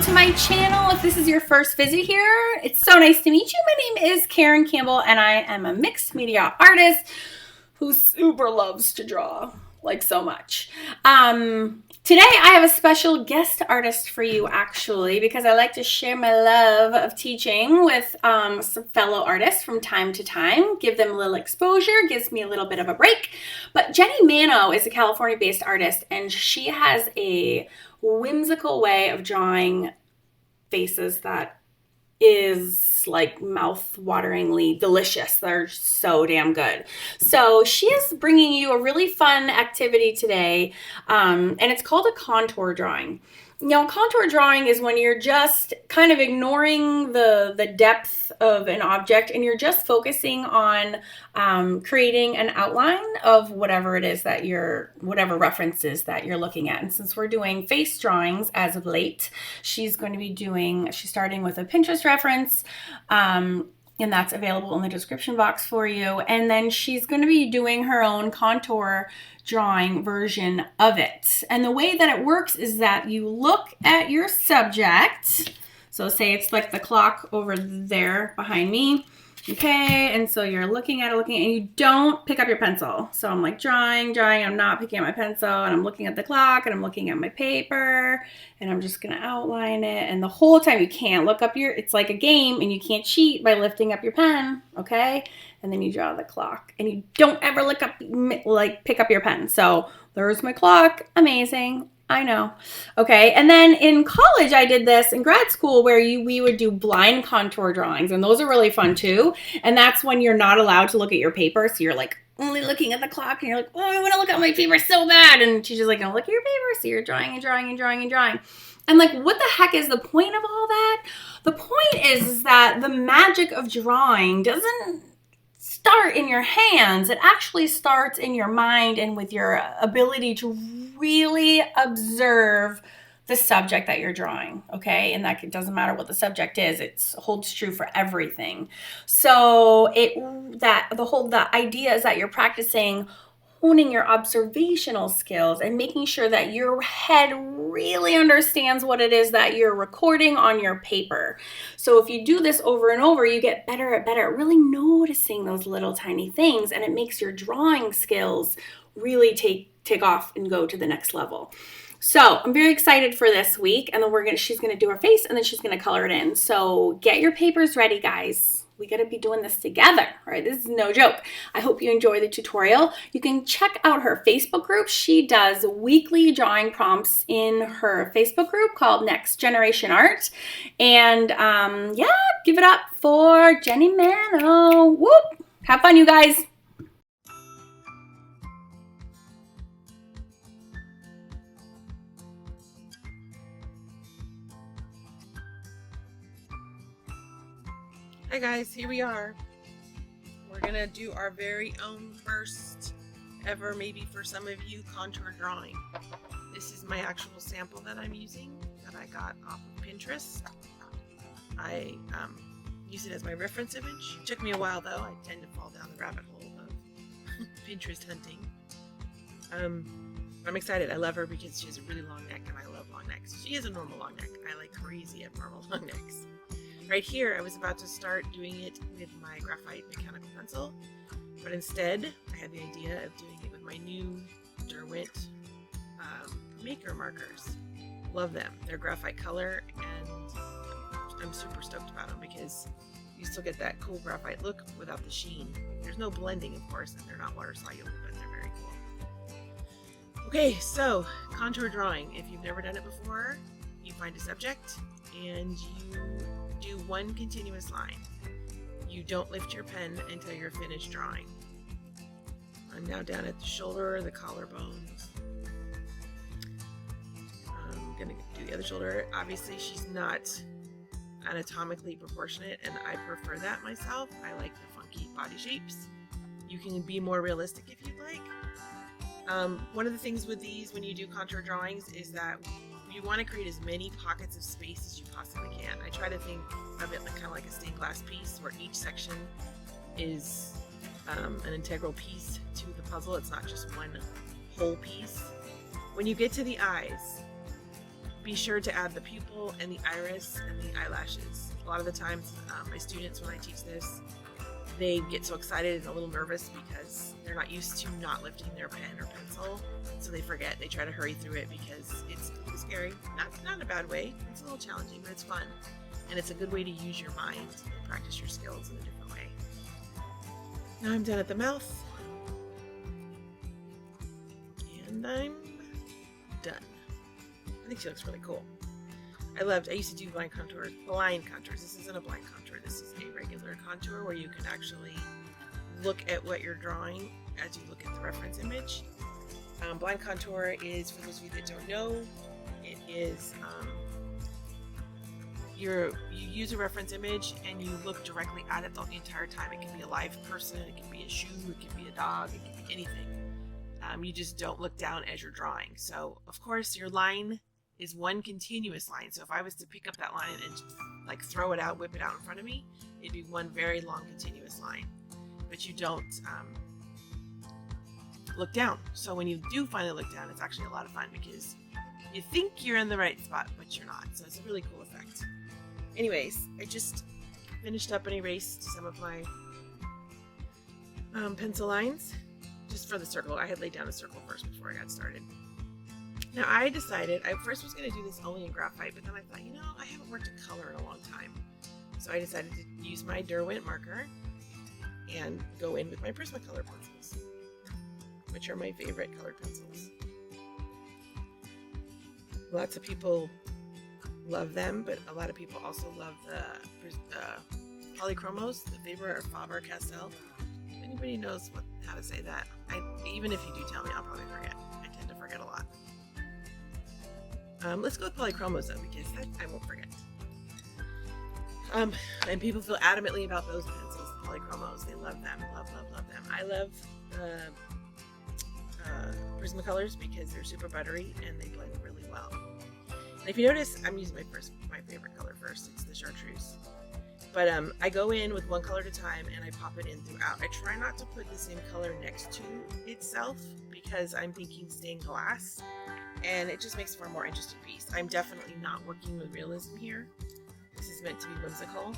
to my channel. If this is your first visit here, it's so nice to meet you. My name is Karen Campbell and I am a mixed media artist who super loves to draw, like so much. Today I have a special guest artist for you actually, because I like to share my love of teaching with some fellow artists from time to time, give them a little exposure, gives me a little bit of a break. But Jenny Manno is a California-based artist and she has a whimsical way of drawing faces that is like mouth-wateringly delicious. They're so damn good. So she is bringing you a really fun activity today, and it's called a contour drawing. Now, contour drawing is when you're just kind of ignoring the depth of an object and you're just focusing on creating an outline of whatever it is that whatever references that you're looking at. And since we're doing face drawings as of late, she's starting with a Pinterest reference, and that's available in the description box for you. And then she's going to be doing her own contour drawing version of it. And the way that it works is that you look at your subject. So say it's like the clock over there behind me. Okay, and so you're looking at it, and you don't pick up your pencil. So I'm like drawing, I'm not picking up my pencil, and I'm looking at the clock, and I'm looking at my paper, and I'm just gonna outline it. And the whole time you can't look up it's like a game, and you can't cheat by lifting up your pen, okay? And then you draw the clock, and you don't ever pick up your pen. So there's my clock, amazing. I know. Okay. And then in college, I did this in grad school where we would do blind contour drawings, and those are really fun too. And that's when you're not allowed to look at your paper. So you're like only looking at the clock and you're like, oh, I want to look at my paper so bad. And she's just like, no, look at your paper. So you're drawing and drawing and drawing and drawing. And like, what the heck is the point of all that? The point is that the magic of drawing doesn't start in your hands. It actually starts in your mind and with your ability to really observe the subject that you're drawing, okay? And that it doesn't matter what the subject is, it holds true for everything. So the idea is that you're practicing honing your observational skills and making sure that your head really understands what it is that you're recording on your paper. So if you do this over and over, you get better at really noticing those little tiny things, and it makes your drawing skills really take off and go to the next level. So I'm very excited for this week, and then she's gonna do her face and then she's gonna color it in. So get your papers ready, guys. We gotta be doing this together, all right? This is no joke. I hope you enjoy the tutorial. You can check out her Facebook group. She does weekly drawing prompts in her Facebook group called Next Generation Art. And yeah, give it up for Jenny Manno. Whoop! Have fun, you guys. Hi guys, here we are. We're gonna do our very own first ever, maybe for some of you, contour drawing. This is my actual sample that I'm using that I got off of Pinterest. I use it as my reference image. It took me a while though. I tend to fall down the rabbit hole of Pinterest hunting. I'm excited. I love her because she has a really long neck and I love long necks. She has a normal long neck. I like crazy at normal long necks. Right here, I was about to start doing it with my graphite mechanical pencil, but instead, I had the idea of doing it with my new Derwent maker markers. Love them. They're graphite color, and I'm super stoked about them because you still get that cool graphite look without the sheen. There's no blending, of course, and they're not water soluble, but they're very cool. Okay, so contour drawing. If you've never done it before, you find a subject and you do one continuous line. You don't lift your pen until you're finished drawing. I'm now down at the shoulder, the collarbones. I'm gonna do the other shoulder. Obviously she's not anatomically proportionate and I prefer that myself. I like the funky body shapes. You can be more realistic if you'd like. One of the things with these when you do contour drawings is that you want to create as many pockets of space as you possibly can. I try to think of it kind of like a stained glass piece where each section is an integral piece to the puzzle. It's not just one whole piece. When you get to the eyes, be sure to add the pupil and the iris and the eyelashes. A lot of the times, my students, when I teach this, they get so excited and a little nervous because they're not used to not lifting their pen or pencil, so they forget. They try to hurry through it because it's scary. Not in a bad way. It's a little challenging, but it's fun. And it's a good way to use your mind and practice your skills in a different way. Now I'm done at the mouth. And I'm done. I think she looks really cool. I used to do blind contours. This isn't a blind contour. This is a regular contour where you can actually look at what you're drawing as you look at the reference image. Blind contour is, for those of you that don't know, it is you use a reference image and you look directly at it the entire time. It can be a live person, it can be a shoe, it can be a dog, it can be anything. You just don't look down as you're drawing. So, of course, your line is one continuous line. So if I was to pick up that line and just, like, throw it out, whip it out in front of me, it'd be one very long continuous line. But you don't look down. So when you do finally look down, it's actually a lot of fun because you think you're in the right spot, but you're not. So it's a really cool effect. Anyways, I just finished up and erased some of my pencil lines just for the circle. I had laid down a circle first before I got started. Now I decided, I first was going to do this only in graphite, but then I thought, I haven't worked in color in a long time. So I decided to use my Derwent marker and go in with my Prismacolor pencils, which are my favorite colored pencils. Lots of people love them, but a lot of people also love the polychromos, the Faber-Castell. If anybody knows how to say that, even if you do tell me, I'll probably forget. I tend to forget a lot. Let's go with polychromos though, because I won't forget. And people feel adamantly about those pencils, the polychromos. They love them, love them. I love Prismacolors because they're super buttery and they blend really well. And if you notice, I'm using my favorite color first. It's the chartreuse. But I go in with one color at a time and I pop it in throughout. I try not to put the same color next to itself because I'm thinking stained glass, and it just makes for a more interesting piece. I'm definitely not working with realism here. This is meant to be whimsical.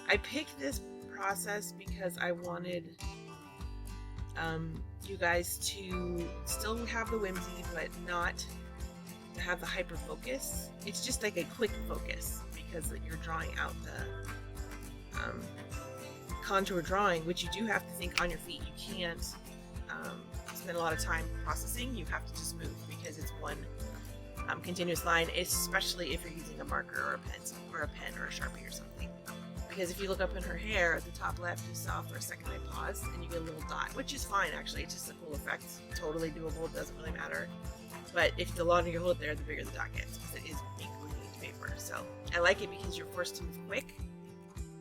I picked this process because I wanted you guys to still have the whimsy, but not to have the hyper focus. It's just like a quick focus because you're drawing out the contour drawing, which you do have to think on your feet. You can't spend a lot of time processing. You have to just move because it's one continuous line, especially if you're using a marker or a pencil or a pen or a Sharpie or something. Because if you look up in her hair, at the top left, you saw for a second I paused and you get a little dot, which is fine actually. It's just a cool effect. Totally doable. It doesn't really matter. But if the longer you hold it there, the bigger the dot gets because it is ink glued paper. So I like it because you're forced to move quick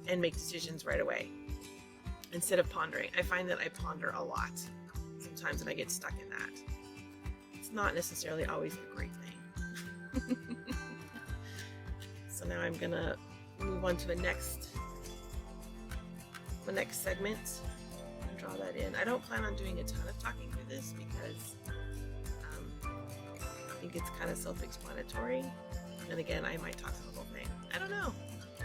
and make decisions right away instead of pondering. I find that I ponder a lot sometimes and I get stuck in that. It's not necessarily always a great thing. So now I'm gonna move on to the next segment and draw that in. I don't plan on doing a ton of talking through this because I think it's kind of self-explanatory. And again, I might talk through the whole thing. I don't know.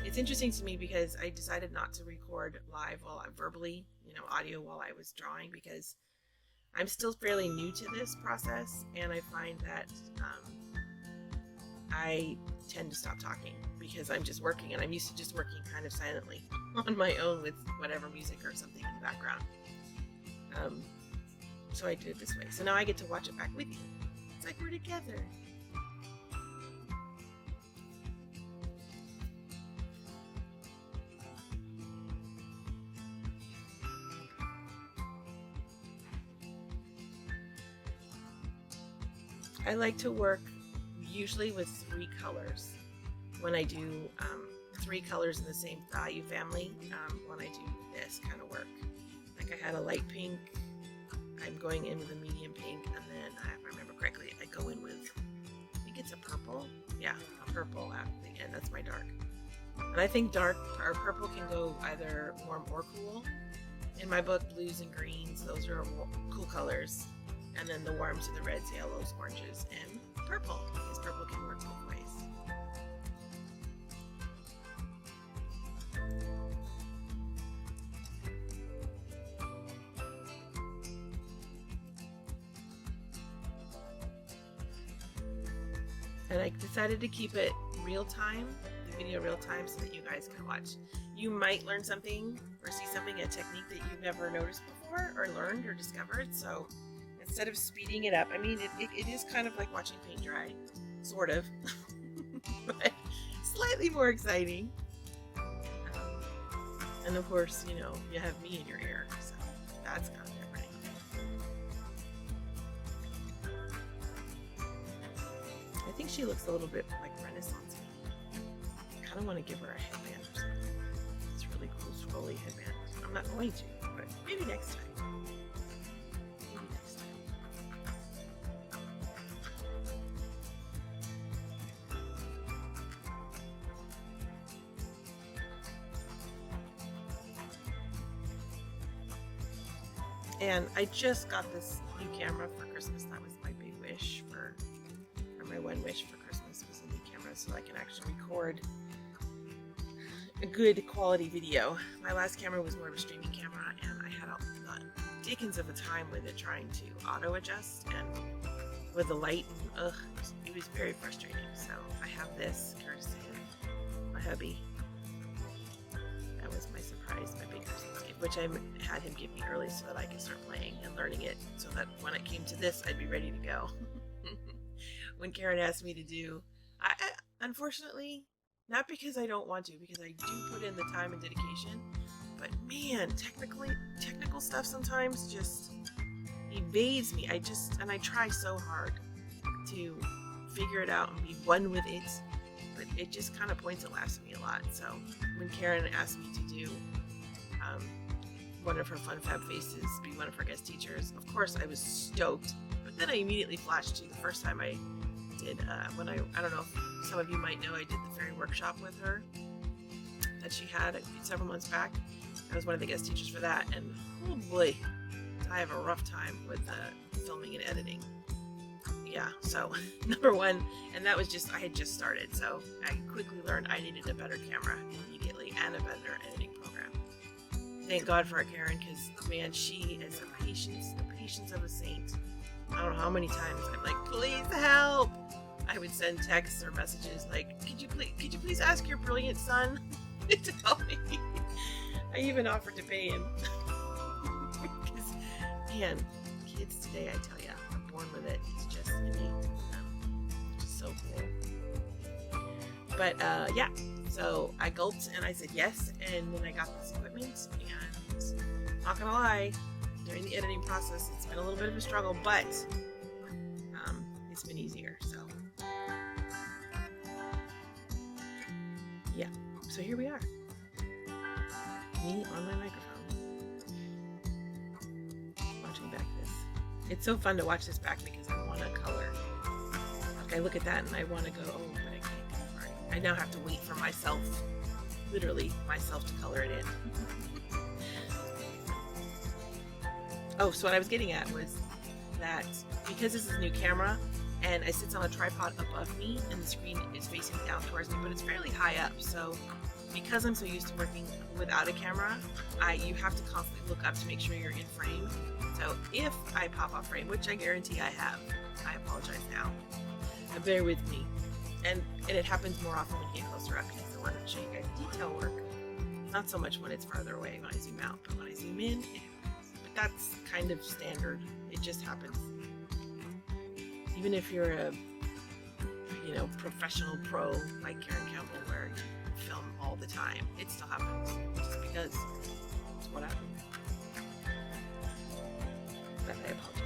It's interesting to me because I decided not to record live while I'm verbally, audio while I was drawing because I'm still fairly new to this process, and I find that I tend to stop talking because I'm just working, and I'm used to just working kind of silently on my own with whatever music or something in the background. So I do it this way. So now I get to watch it back with you. It's like we're together. I like to work usually with 3 colors when I do 3 colors in the same value family. When I do this kind of work, like I had a light pink, I'm going in with a medium pink, and then if I remember correctly, I go in with, I think it's a purple. Yeah, a purple at the end. That's my dark. And I think dark or purple can go either warm or cool. In my book, blues and greens, those are cool colors. And then the warms are the reds, yellows, oranges, and purple, because purple can work both ways. And I decided to keep it real time, the video real time, so that you guys can watch. You might learn something or see something, a technique that you've never noticed before or learned or discovered. So instead of speeding it up, I mean, it is kind of like watching paint dry, sort of, but slightly more exciting. And of course, you know, you have me in your ear, so that's kind of different. I think she looks a little bit like Renaissance. I kind of want to give her a headband or something. It's really cool, scrolly headband. I'm not going to, but maybe next time. Maybe next time. And I just got this new camera for Christmas. That was my big wish or my one wish for Christmas was a new camera, so I can actually record a good quality video. My last camera was more of a streaming camera, and I had the dickens of a time with it trying to auto adjust and with the light, and it was very frustrating. So I have this courtesy of my hubby. That was my surprise, my big Christmas gift, which I had him give me early so that I could start playing and learning it, so that when it came to this, I'd be ready to go. When Karen asked me to do, I unfortunately, not because I don't want to, because I do put in the time and dedication, but man, technical stuff sometimes just evades me. I try so hard to figure it out and be one with it, but it just kind of points and laughs at me a lot. So when Karen asked me to do one of her Fun Fab Faces, be one of her guest teachers, of course I was stoked, but then I immediately flashed to the first time I did, when I don't know if some of you might know, I did the fairy workshop with her that she had several months back. I was one of the guest teachers for that, and oh boy, I have a rough time with filming and editing. Yeah, so number one, and that was just, I had just started, so I quickly learned I needed a better camera immediately and a better editing program. Thank God for our Karen, because man, she is the patience of a saint. I don't know how many times I'm like, please help. I would send texts or messages like, could you please ask your brilliant son to help me? I even offered to pay him. Because man, kids today, I tell ya, are born with it. It's just innate. It's just so cool. But yeah, so I gulped and I said yes, and then I got this equipment, and not gonna lie, during the editing process, it's been a little bit of a struggle, but it's been easier, so yeah, so here we are, me on my microphone, watching back this. It's so fun to watch this back because I want to color. Like I look at that and I want to go, oh, but I can't color. I now have to wait for myself, literally myself, to color it in. Oh, so what I was getting at was that because this is a new camera and it sits on a tripod above me and the screen is facing down towards me, but it's fairly high up. So because I'm so used to working without a camera, you have to constantly look up to make sure you're in frame. So if I pop off frame, which I guarantee I have, I apologize now. Bear with me. And it happens more often when you get closer up because I wanted to show you guys detail work. Not so much when it's farther away when I zoom out, but when I zoom in, that's kind of standard. It just happens. Even if you're a, professional pro like Karen Campbell, where you film all the time, it still happens. Just because it's what happens. But I apologize.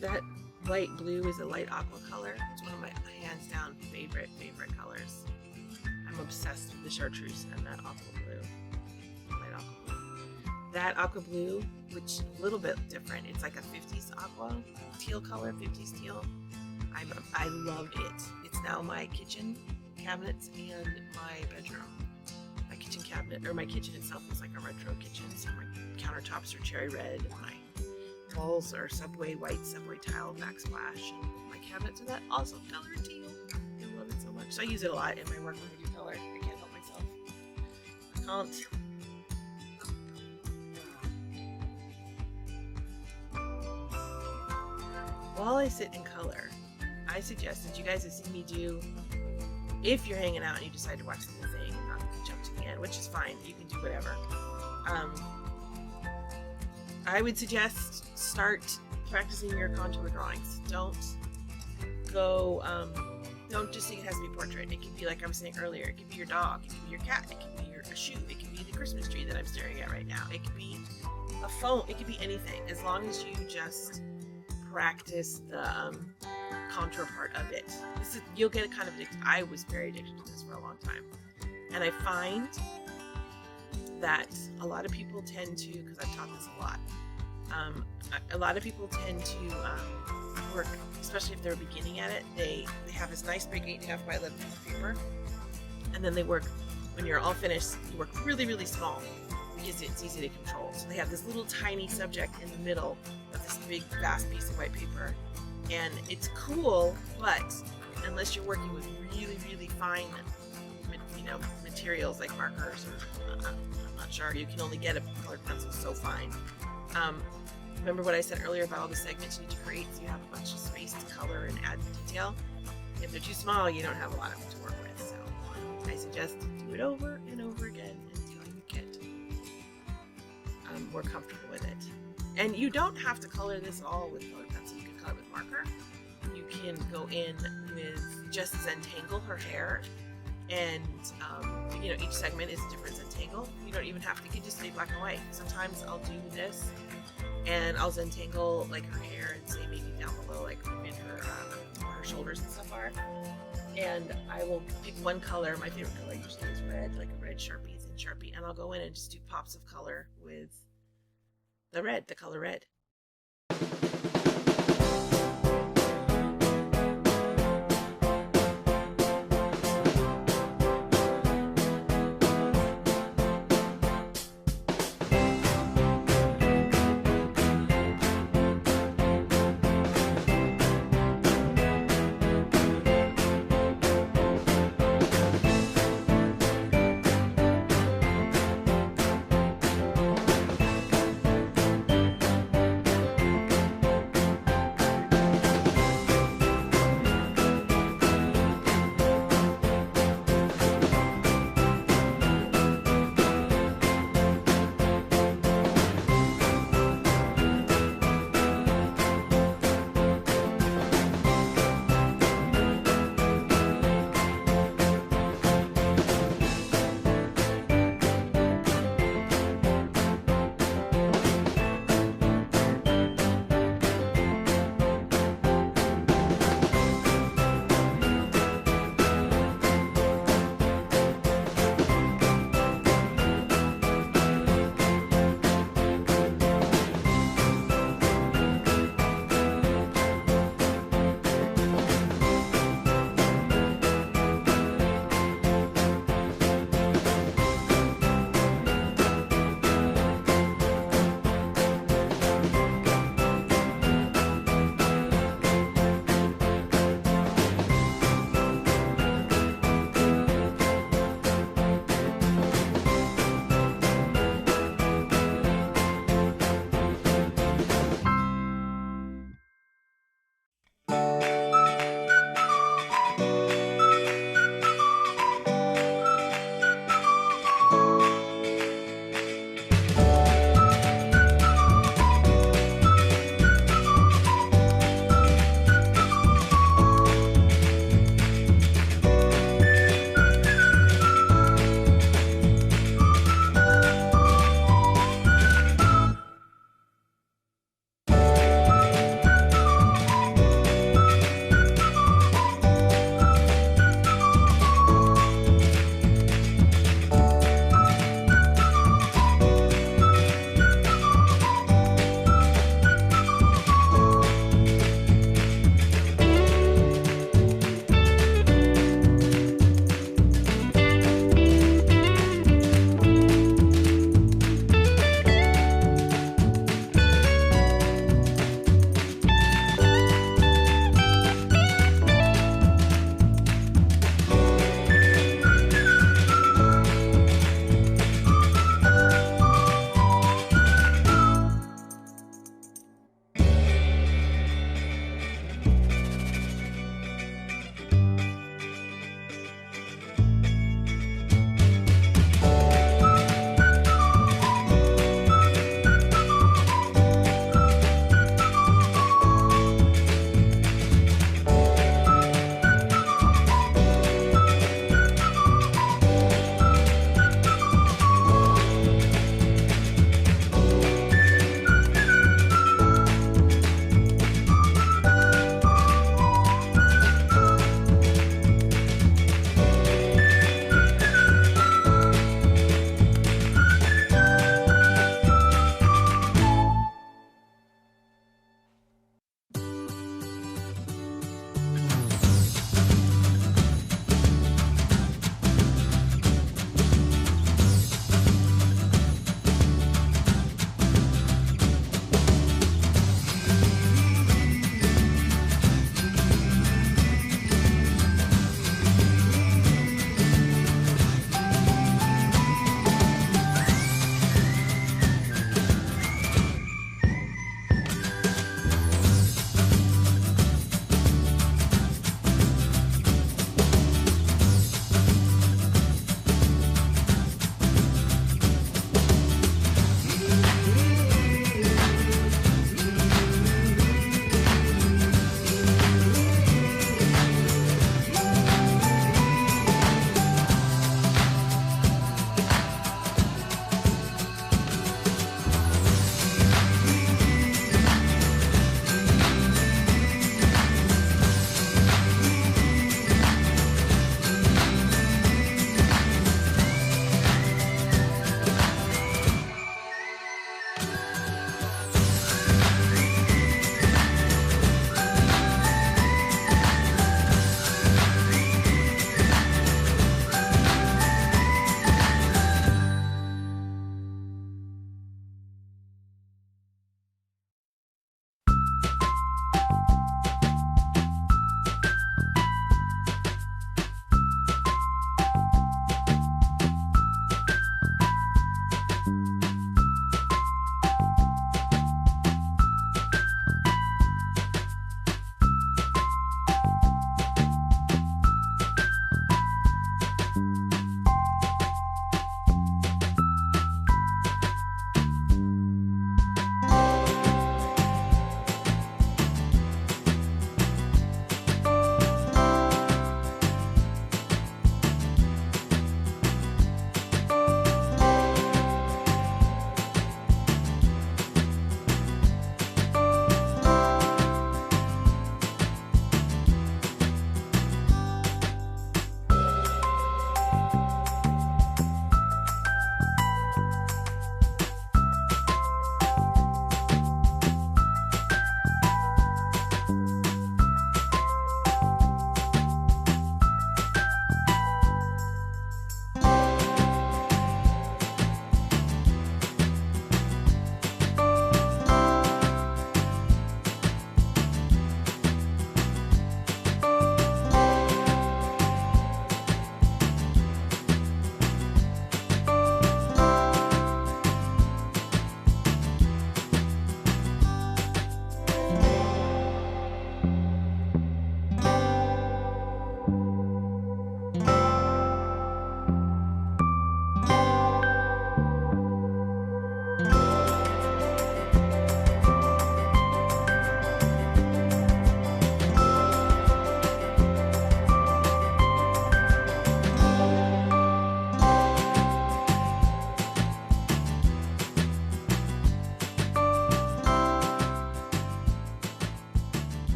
That light blue is a light aqua color. It's one of my hands down favorite colors. I'm obsessed with the chartreuse and that aqua blue. Light aqua blue. That aqua blue, which is a little bit different. It's like a 50s aqua teal color, 50s teal. I love it. It's now my kitchen cabinets and my bedroom. kitchen cabinet, or my kitchen itself is like a retro kitchen, so my countertops are cherry red, and my walls are white subway tile backsplash, and my cabinets are that awesome color teal. I love it so much. So I use it a lot in my work when I do color. I can't help myself. I can't. While I sit and color, I suggest that you guys have seen me do, if you're hanging out and you decide to watch the whole thing and not jump to the end, which is fine, you can do whatever. I would suggest start practicing your contour drawings. Don't just think it has to be portrait. It can be, like I was saying earlier, it can be your dog, it can be your cat, it can be a shoe, it can be the Christmas tree that I'm staring at right now, it can be a phone, it can be anything, as long as you just practice the contour part of it. You'll get kind of addicted. I was very addicted to this for a long time, and I find that a lot of people tend to, because I've taught this a lot, a lot of people tend to work, especially if they're beginning at it, they have this nice big 8.5 by 11 piece of paper, and then they work, when you're all finished, you work really, really small because it's easy to control. So they have this little tiny subject in the middle of this big vast piece of white paper, and it's cool, but unless you're working with really, really fine, materials like markers, or I'm not sure, you can only get a colored pencil so fine. Remember what I said earlier about all the segments you need to create, so you have a bunch of space to color and add detail. If they're too small, you don't have a lot of them to work with, so I suggest do it over and over again until you get more comfortable with it. And you don't have to color this all with colored pencil. You can color with marker. You can go in with just Zentangle her hair, and each segment is a different Zentangle. You don't even have to, you can just stay black and white. Sometimes I'll do this and I'll Zentangle like her hair and say maybe down below, like in her shoulders and stuff are. And I will pick one color. My favorite color usually is red, like a red Sharpie, thin Sharpie, and I'll go in and just do pops of color with the color red.